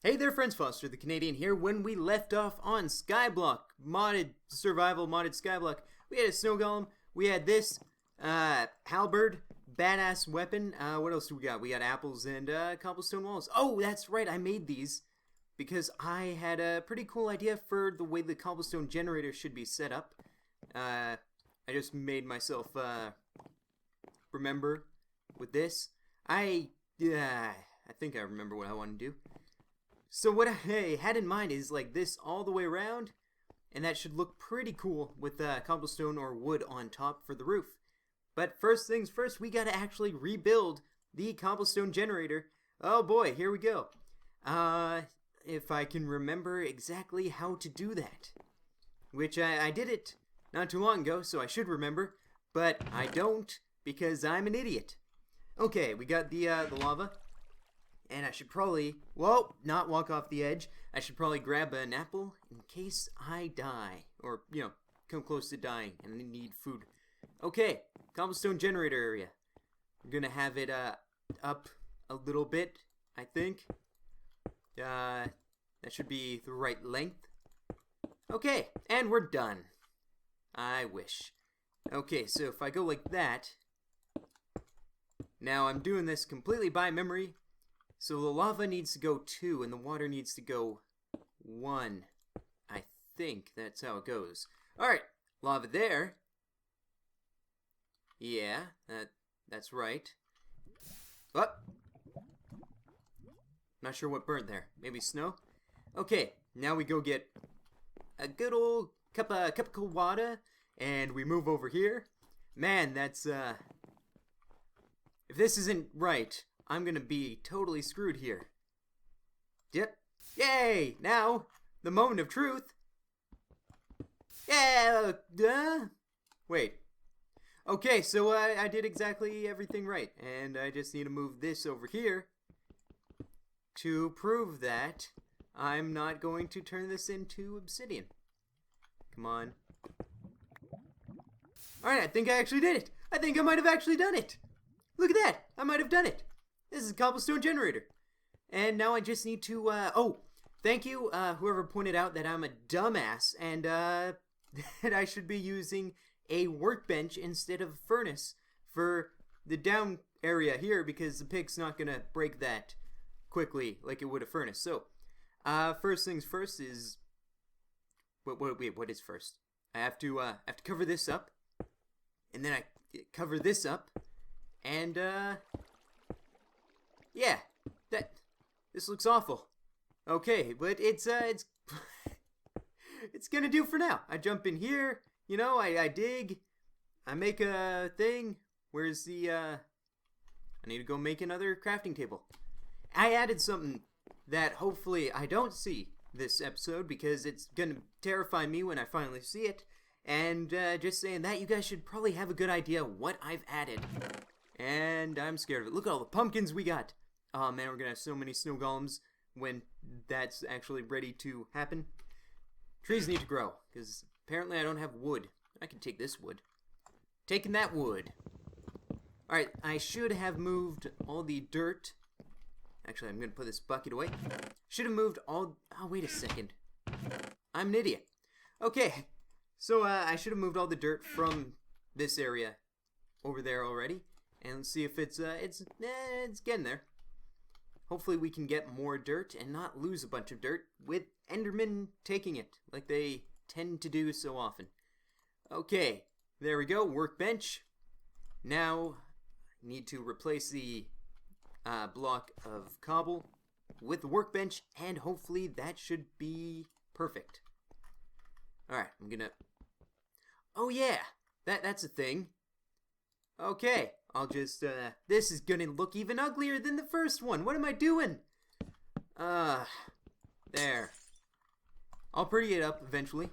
Hey there friends, Foster the Canadian here. When we left off on SkyBlock, survival modded SkyBlock, we had a snow golem, we had this, halberd, badass weapon, what else do we got? We got apples and, cobblestone walls. Oh, that's right, I made these because I had a pretty cool idea for the way the cobblestone generator should be set up. I just made myself, remember with this. I think I remember what I want to do. So what I had in mind is like this all the way around, and that should look pretty cool with cobblestone or wood on top for the roof. But first things first, we gotta actually rebuild the cobblestone generator. Oh boy, here we go. If I can remember exactly how to do that. Which I did it not too long ago, so I should remember, but I don't because I'm an idiot. Okay, we got the lava. And I should probably, well, not walk off the edge. I should probably grab an apple in case I die. Or, you know, come close to dying and need food. Okay, cobblestone generator area. I'm gonna have it up a little bit, I think. That should be the right length. Okay, and we're done. I wish. Okay, so if I go like that. Now I'm doing this completely by memory. So the lava needs to go 2 and the water needs to go 1. I think that's how it goes. Alright, lava there. Yeah, that's right. Oh! Not sure what burnt there. Maybe snow? Okay, now we go get a good old cup of cold water and we move over here. Man, that's if this isn't right, I'm gonna be totally screwed here. Yep. Yay! Now, the moment of truth. Yeah! Wait. Okay, so I did exactly everything right. And I just need to move this over here to prove that I'm not going to turn this into obsidian. Come on. Alright, I think I actually did it. I think I might have actually done it. Look at that. I might have done it. This is a cobblestone generator. And now I just need to, oh, thank you, whoever pointed out that I'm a dumbass and, that I should be using a workbench instead of a furnace for the down area here because the pig's not gonna break that quickly like it would a furnace. So, first things first is, wait, what is first? I have to cover this up, and then I cover this up, and, yeah, this looks awful. Okay, but it's it's gonna do for now. I jump in here, you know, I dig, I make a thing. Where's the, I need to go make another crafting table. I added something that hopefully I don't see this episode because it's gonna terrify me when I finally see it. And, just saying that, you guys should probably have a good idea what I've added. And I'm scared of it. Look at all the pumpkins we got. Oh man, we're gonna have so many snow golems when that's actually ready to happen. Trees need to grow, because apparently I don't have wood. I can take this wood. Taking that wood. Alright, I should have moved all the dirt. Actually, I'm gonna put this bucket away. Should have moved all... Oh, wait a second. I'm an idiot. Okay, so I should have moved all the dirt from this area over there already. And let's see if it's getting there. Hopefully we can get more dirt and not lose a bunch of dirt with Endermen taking it, like they tend to do so often. Okay, there we go, workbench. Now, I need to replace the block of cobble with the workbench, and hopefully that should be perfect. Alright, I'm gonna... Oh yeah, that's a thing. Okay, I'll just, this is gonna look even uglier than the first one. What am I doing? There. I'll pretty it up eventually.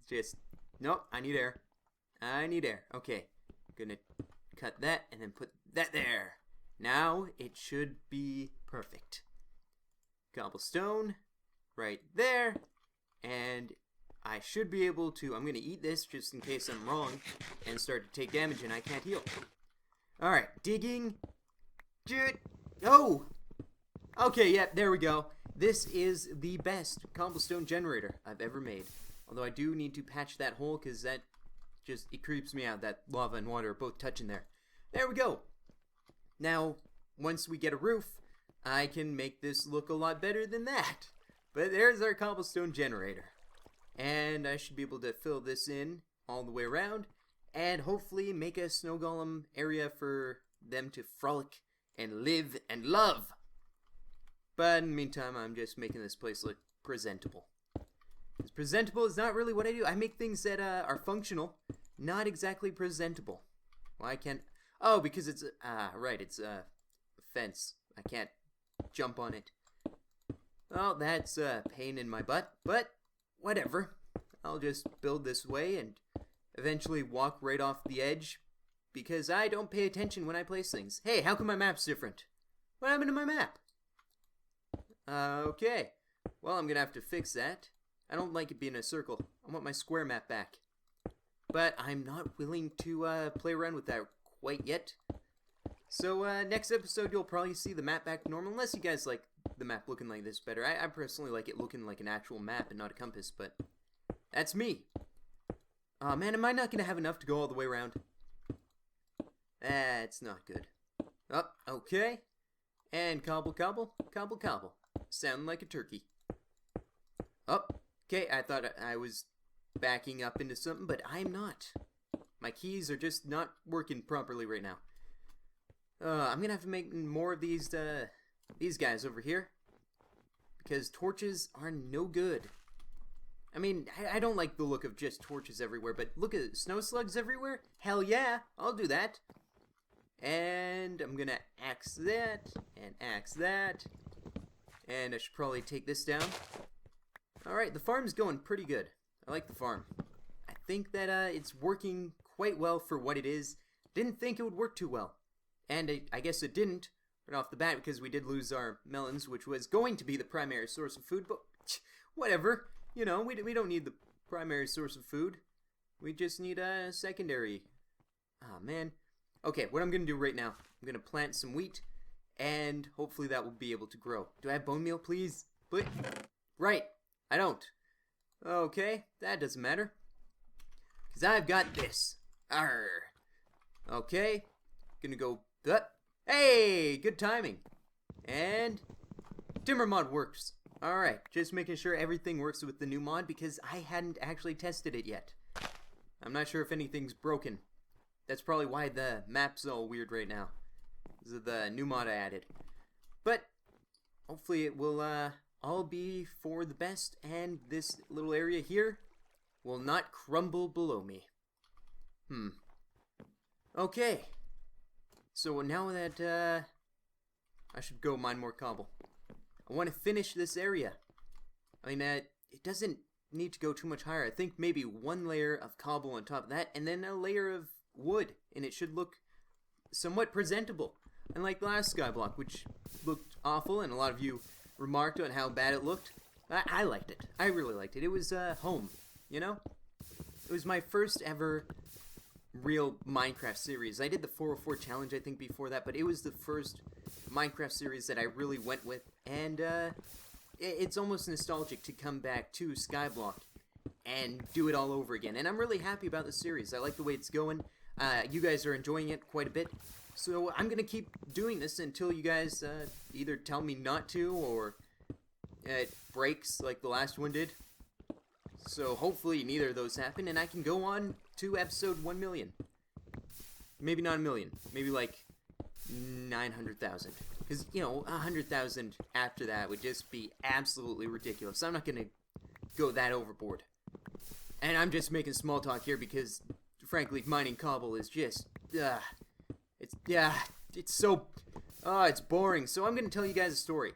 Just, nope, I need air. I need air. Okay, gonna cut that and then put that there. Now it should be perfect. Cobblestone, right there, and I should be able to, I'm going to eat this just in case I'm wrong and start to take damage and I can't heal. Alright, digging. Oh! Okay, yeah, there we go. This is the best cobblestone generator I've ever made. Although I do need to patch that hole because that just, it creeps me out. That lava and water are both touching there. There we go. Now, once we get a roof, I can make this look a lot better than that. But there's our cobblestone generator. And I should be able to fill this in all the way around. And hopefully make a snow golem area for them to frolic and live and love. But in the meantime, I'm just making this place look presentable. Because presentable is not really what I do. I make things that are functional, not exactly presentable. Well, I can't... Oh, because it's... right, it's a fence. I can't jump on it. Well, that's a pain in my butt, but whatever. I'll just build this way and eventually walk right off the edge because I don't pay attention when I place things. Hey, how come my map's different? What happened to my map? Okay. Well, I'm gonna have to fix that. I don't like it being a circle. I want my square map back. But I'm not willing to play around with that quite yet. So next episode you'll probably see the map back normal, unless you guys like the map looking like this better. I personally like it looking like an actual map and not a compass, but that's me. Oh man, am I not gonna have enough to go all the way around? That's not good. Oh, okay. And cobble, cobble, cobble, cobble. Sound like a turkey. Oh, okay, I thought I was backing up into something, but I'm not. My keys are just not working properly right now. I'm gonna have to make more of these guys over here. Because torches are no good. I mean, I don't like the look of just torches everywhere, but look at snow slugs everywhere? Hell yeah, I'll do that. And I'm gonna axe that, and axe that. And I should probably take this down. Alright, the farm's going pretty good. I like the farm. I think that it's working quite well for what it is. Didn't think it would work too well. And I guess it didn't right off the bat because we did lose our melons, which was going to be the primary source of food, but whatever. You know, we don't need the primary source of food. We just need a secondary. Ah, man. Okay, what I'm going to do right now, I'm going to plant some wheat, and hopefully that will be able to grow. Do I have bone meal, please? But, right, I don't. Okay, that doesn't matter. Because I've got this. Arr. Okay, gonna go, hey, good timing. And timber mod works. Alright, just making sure everything works with the new mod because I hadn't actually tested it yet. I'm not sure if anything's broken. That's probably why the map's all weird right now. This is the new mod I added. But hopefully it will all be for the best and this little area here will not crumble below me. Okay. So now that I should go mine more cobble. I want to finish this area. I mean, it doesn't need to go too much higher. I think maybe one layer of cobble on top of that, and then a layer of wood, and it should look somewhat presentable. Unlike the last SkyBlock, which looked awful, and a lot of you remarked on how bad it looked. I liked it. I really liked it. It was home, you know? It was my first ever real Minecraft series. I did the 404 challenge, I think, before that, but it was the first Minecraft series that I really went with, and it's almost nostalgic to come back to SkyBlock and do it all over again. And I'm really happy about the series. I like the way it's going. You guys are enjoying it quite a bit. So I'm going to keep doing this until you guys either tell me not to or it breaks like the last one did. So hopefully neither of those happen and I can go on to episode 1 million. Maybe not a million. Maybe like 900,000. Because, you know, 100,000 after that would just be absolutely ridiculous. I'm not going to go that overboard. And I'm just making small talk here because, frankly, mining cobble is just, it's so, it's boring. So I'm going to tell you guys a story.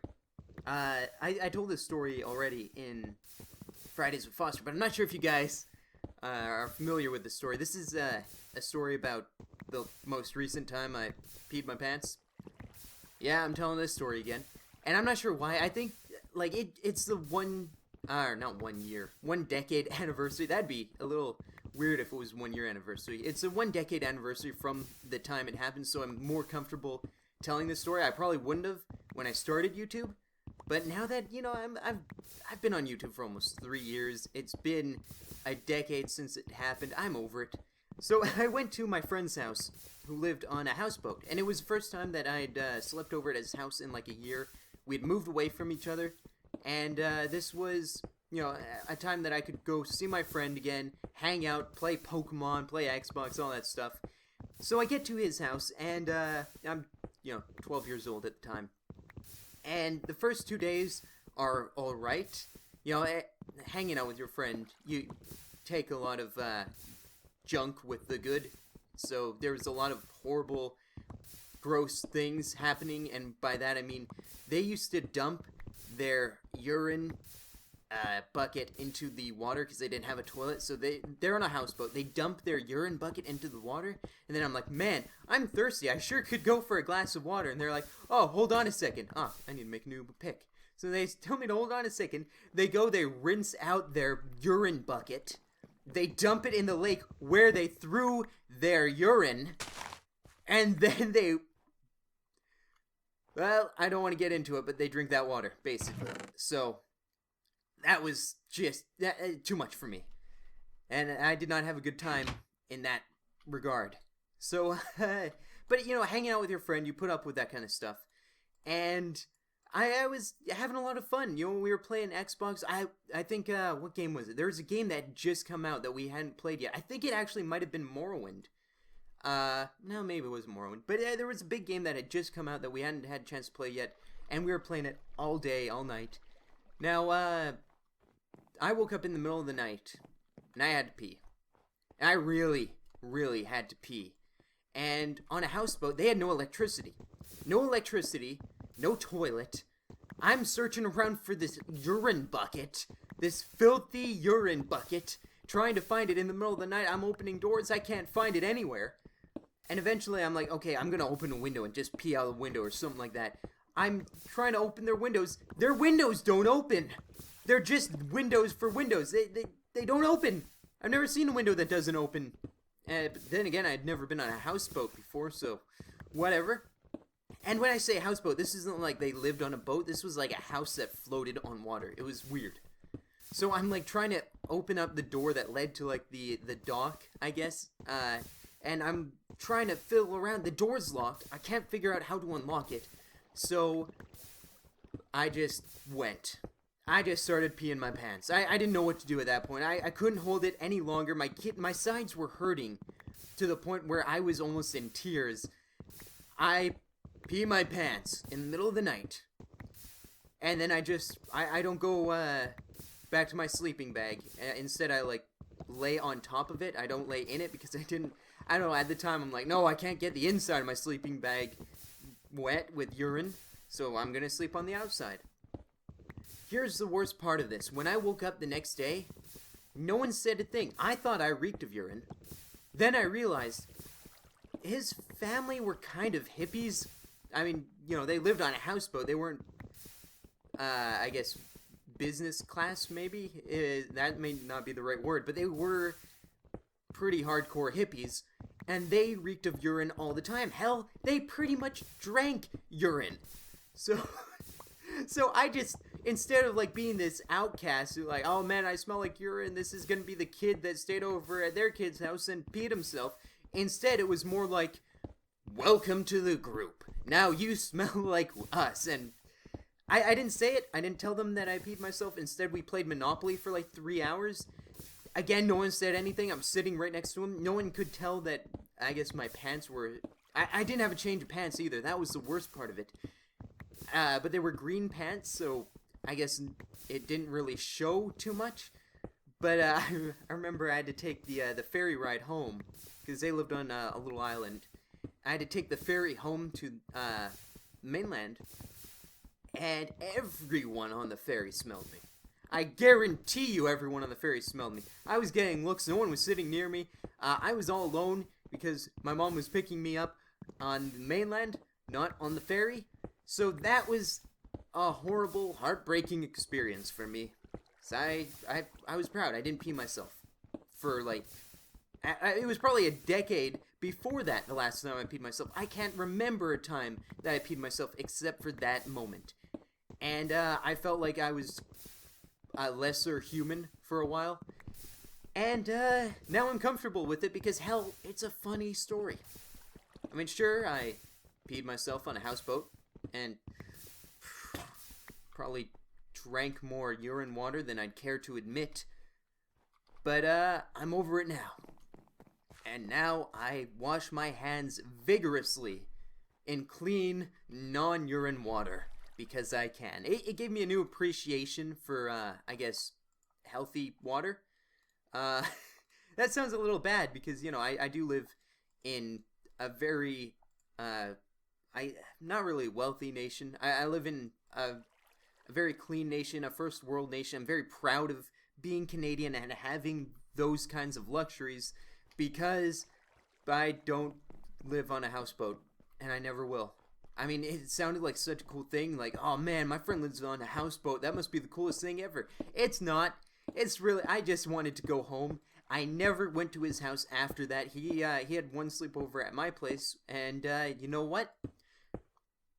I told this story already in Fridays with Foster, but I'm not sure if you guys are familiar with this story. This is a story about the most recent time I peed my pants. Yeah, I'm telling this story again. And I'm not sure why. I think, like, it's the not 1 year, 1 decade anniversary. That'd be a little weird if it was 1 year anniversary. It's a 1 decade anniversary from the time it happened, so I'm more comfortable telling this story. I probably wouldn't have when I started YouTube. But now that, you know, I've been on YouTube for almost 3 years. It's been a decade since it happened. I'm over it. So I went to my friend's house, who lived on a houseboat. And it was the first time that I'd slept over at his house in like a year. We'd moved away from each other. And this was, you know, a time that I could go see my friend again, hang out, play Pokemon, play Xbox, all that stuff. So I get to his house, and I'm, you know, 12 years old at the time. And the first 2 days are alright. You know, hanging out with your friend, you take a lot of junk with the good. So there was a lot of horrible, gross things happening, and by that I mean they used to dump their urine bucket into the water because they didn't have a toilet. So they're on a houseboat. They dump their urine bucket into the water, and then I'm like, man, I'm thirsty. I sure could go for a glass of water. And they're like, oh, hold on a second. I need to make a new pick. So they tell me to hold on a second. They go, they rinse out their urine bucket. They dump it in the lake where they threw their urine, and then well, I don't want to get into it, but they drink that water, basically. So that was just too much for me. And I did not have a good time in that regard. So, but, you know, hanging out with your friend, you put up with that kind of stuff. And I was having a lot of fun. You know, when we were playing Xbox, I think, what game was it? There was a game that had just come out that we hadn't played yet. I think it actually might have been Morrowind. No, maybe it wasn't Morrowind. But there was a big game that had just come out that we hadn't had a chance to play yet. And we were playing it all day, all night. Now, I woke up in the middle of the night, and I had to pee. And I really, really had to pee. And on a houseboat, they had no electricity. No electricity, no toilet. I'm searching around for this urine bucket, this filthy urine bucket, trying to find it in the middle of the night. I'm opening doors, I can't find it anywhere. And eventually I'm like, okay, I'm gonna open a window and just pee out the window or something like that. I'm trying to open their windows. Their windows don't open. They're just windows for windows. They don't open. I've never seen a window that doesn't open. But then again, I'd never been on a houseboat before, so whatever. And when I say houseboat, this isn't like they lived on a boat. This was like a house that floated on water. It was weird. So I'm like trying to open up the door that led to like the dock, I guess. And I'm trying to fiddle around. The door's locked. I can't figure out how to unlock it. So I just went. I just started peeing my pants. I didn't know what to do at that point. I couldn't hold it any longer. My sides were hurting to the point where I was almost in tears. I pee my pants in the middle of the night. And then I don't go back to my sleeping bag. Instead, I like lay on top of it. I don't lay in it because I don't know, at the time I'm like, no, I can't get the inside of my sleeping bag wet with urine, so I'm gonna sleep on the outside. Here's the worst part of this. When I woke up the next day, no one said a thing. I thought I reeked of urine. Then I realized his family were kind of hippies. I mean, you know, they lived on a houseboat. They weren't, I guess, business class, maybe? That may not be the right word, but they were pretty hardcore hippies, and they reeked of urine all the time. Hell, they pretty much drank urine. So I just, instead of like being this outcast who like, oh man, I smell like urine, this is gonna be the kid that stayed over at their kid's house and peed himself, instead it was more like, welcome to the group. Now you smell like us. And I didn't say it. I didn't tell them that I peed myself. Instead, we played Monopoly for like 3 hours. Again, no one said anything. I'm sitting right next to him. No one could tell that, I guess, my pants were... I didn't have a change of pants either. That was the worst part of it. But they were green pants, so I guess it didn't really show too much. But I remember I had to take the ferry ride home, because they lived on a little island. I had to take the ferry home to mainland, and everyone on the ferry smelled me. I guarantee you everyone on the ferry smelled me. I was getting looks. No one was sitting near me. I was all alone because my mom was picking me up on the mainland, not on the ferry. So that was a horrible, heartbreaking experience for me. So I was proud. I didn't pee myself for like... it was probably a decade before that, the last time I peed myself, I can't remember a time that I peed myself except for that moment. And I felt like I was a lesser human for a while. And now I'm comfortable with it because, hell, it's a funny story. I mean, sure, I peed myself on a houseboat and probably drank more urine water than I'd care to admit. But I'm over it now. And now I wash my hands vigorously in clean, non-urine water because I can. It gave me a new appreciation for, I guess, healthy water. That sounds a little bad because, you know, I do live in a very, not really wealthy nation. I live in a very clean nation, a first world nation. I'm very proud of being Canadian and having those kinds of luxuries because I don't live on a houseboat and I never will. I mean, it sounded like such a cool thing, like, oh man, my friend lives on a houseboat, that must be the coolest thing ever. It's not. It's really, I just wanted to go home. I never went to his house after that. He had one sleepover at my place, and you know what?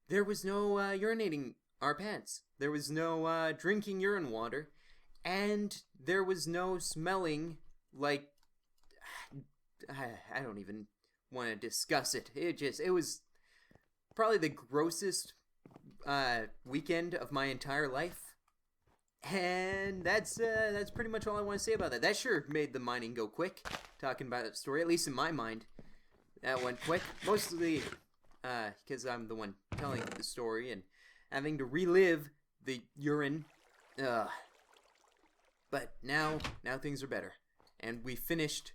There was no urinating our pants. There was no drinking urine water, and there was no smelling like, I don't even want to discuss it. It was probably the grossest weekend of my entire life. And that's pretty much all I want to say about that. That sure made the mining go quick, talking about that story, at least in my mind. That went quick, mostly because I'm the one telling the story and having to relive the urine. But now things are better. And we finished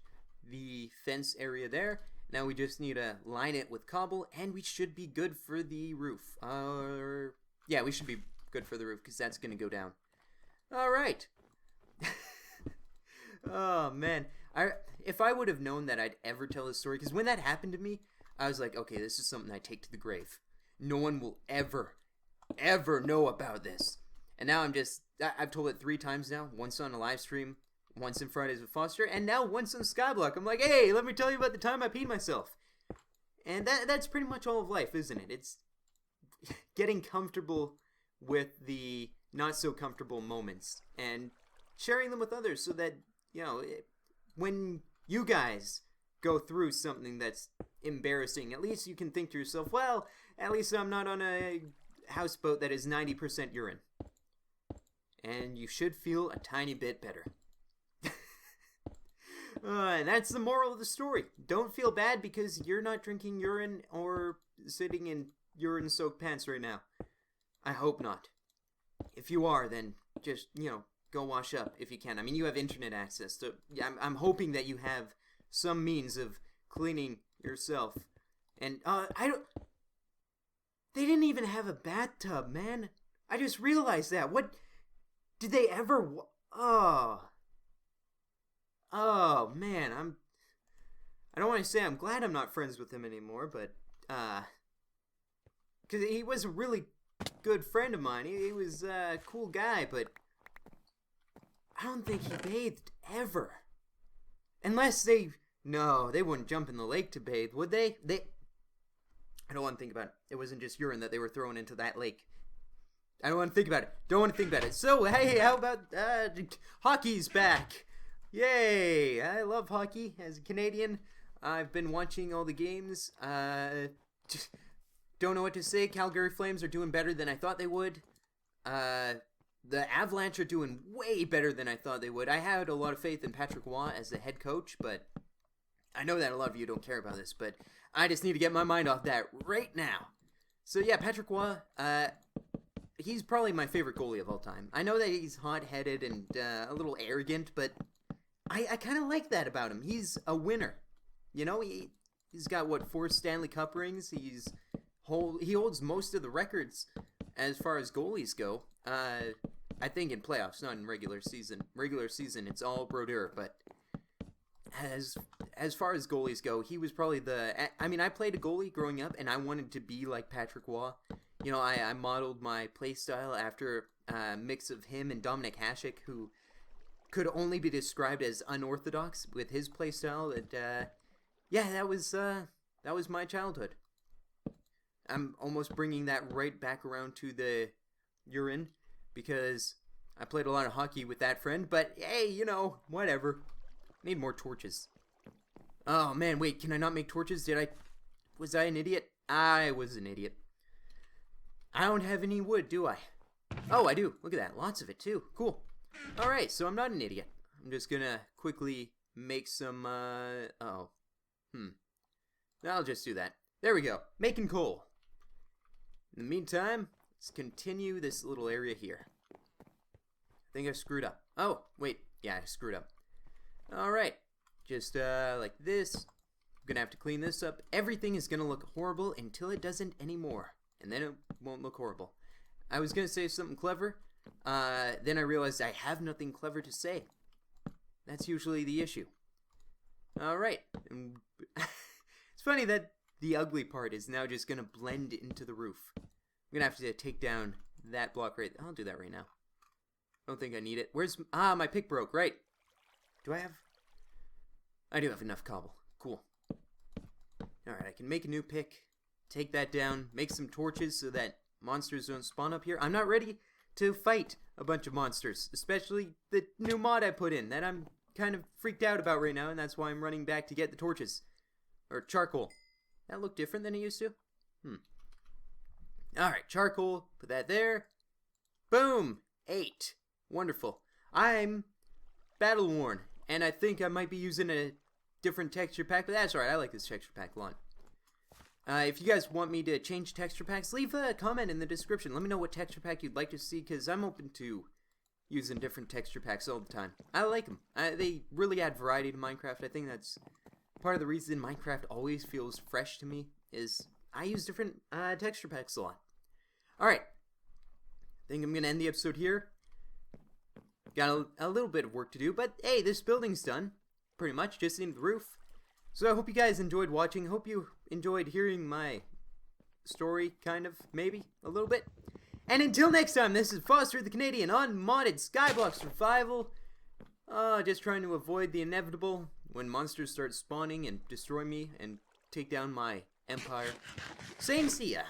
the fence area there. Now we just need to line it with cobble, and we should be good for the roof. Yeah, we should be good for the roof, because that's going to go down. All right. Oh, man. If I would have known that I'd ever tell this story, because when that happened to me, I was like, okay, this is something I take to the grave. No one will ever know about this. And now I've told it 3 times now, once on a live stream, once in Fridays with Foster, and now once on SkyBlock. I'm like, hey, let me tell you about the time I peed myself. And that's pretty much all of life, isn't it? It's getting comfortable with the not so comfortable moments and sharing them with others so that, you know, when you guys go through something that's embarrassing, at least you can think to yourself, well, at least I'm not on a houseboat that is 90% urine. And you should feel a tiny bit better. And that's the moral of the story. Don't feel bad because you're not drinking urine or sitting in urine-soaked pants right now. I hope not. If you are, then just, you know, go wash up if you can. I mean, you have internet access, so I'm hoping that you have some means of cleaning yourself. And, they didn't even have a bathtub, man. I just realized that. What? Did they ever... Oh, man, I don't want to say I'm glad I'm not friends with him anymore, but, because he was a really good friend of mine. He was a cool guy, but I don't think he bathed ever. Unless no, they wouldn't jump in the lake to bathe, would they? I don't want to think about it. It wasn't just urine that they were throwing into that lake. I don't want to think about it. Don't want to think about it. So, hey, how about, hockey's back? Yay! I love hockey. As a Canadian, I've been watching all the games. Just don't know what to say. Calgary Flames are doing better than I thought they would. The Avalanche are doing way better than I thought they would. I had a lot of faith in Patrick Roy as the head coach, but I know that a lot of you don't care about this, but I just need to get my mind off that right now. So yeah, Patrick Roy, he's probably my favorite goalie of all time. I know that he's hot-headed and a little arrogant, but I kind of like that about him. He's a winner. You know, he's got, 4 Stanley Cup rings. He holds most of the records as far as goalies go. I think in playoffs, not in regular season. Regular season, it's all Brodeur, but as far as goalies go, he was probably I played a goalie growing up, and I wanted to be like Patrick Roy. You know, I modeled my play style after a mix of him and Dominic Hasek, who could only be described as unorthodox with his play style. yeah, that was my childhood. I'm almost bringing that right back around to the urine because I played a lot of hockey with that friend, but hey, you know, whatever. Need more torches. Oh man, wait, can I not make torches? Was I an idiot? I was an idiot. I don't have any wood, do I? Oh, I do. Look at that. Lots of it too. Cool. Alright, so I'm not an idiot. I'm just gonna quickly make some, I'll just do that. There we go. Making coal. In the meantime, let's continue this little area here. I think I screwed up. Oh, wait. Yeah, I screwed up. Alright. Just, like this. I'm gonna have to clean this up. Everything is gonna look horrible until it doesn't anymore. And then it won't look horrible. I was gonna say something clever. Then I realized I have nothing clever to say. That's usually the issue. Alright. It's funny that the ugly part is now just gonna blend into the roof. I'm gonna have to take down that block right there. I'll do that right now. Don't think I need it. Where's... Ah, my pick broke. Right. Do I have... I do have enough cobble. Cool. Alright, I can make a new pick. Take that down. Make some torches so that monsters don't spawn up here. I'm not ready to fight a bunch of monsters. Especially the new mod I put in that I'm kind of freaked out about right now. And that's why I'm running back to get the torches. Or charcoal. That looked different than it used to. Alright, charcoal. Put that there. Boom! 8. Wonderful. I'm battle worn. And I think I might be using a different texture pack. But that's alright. I like this texture pack a lot. If you guys want me to change texture packs, leave a comment in the description. Let me know what texture pack you'd like to see. Because I'm open to using different texture packs all the time. I like them. They really add variety to Minecraft. I think that's... part of the reason Minecraft always feels fresh to me is I use different texture packs a lot. Alright. I think I'm going to end the episode here. Got a little bit of work to do, but hey, this building's done. Pretty much, just in the roof. So I hope you guys enjoyed watching. Hope you enjoyed hearing my story, kind of, maybe, a little bit. And until next time, this is Foster the Canadian on modded SkyBlock Survival. Just trying to avoid the inevitable when monsters start spawning and destroy me and take down my empire. Saying see ya.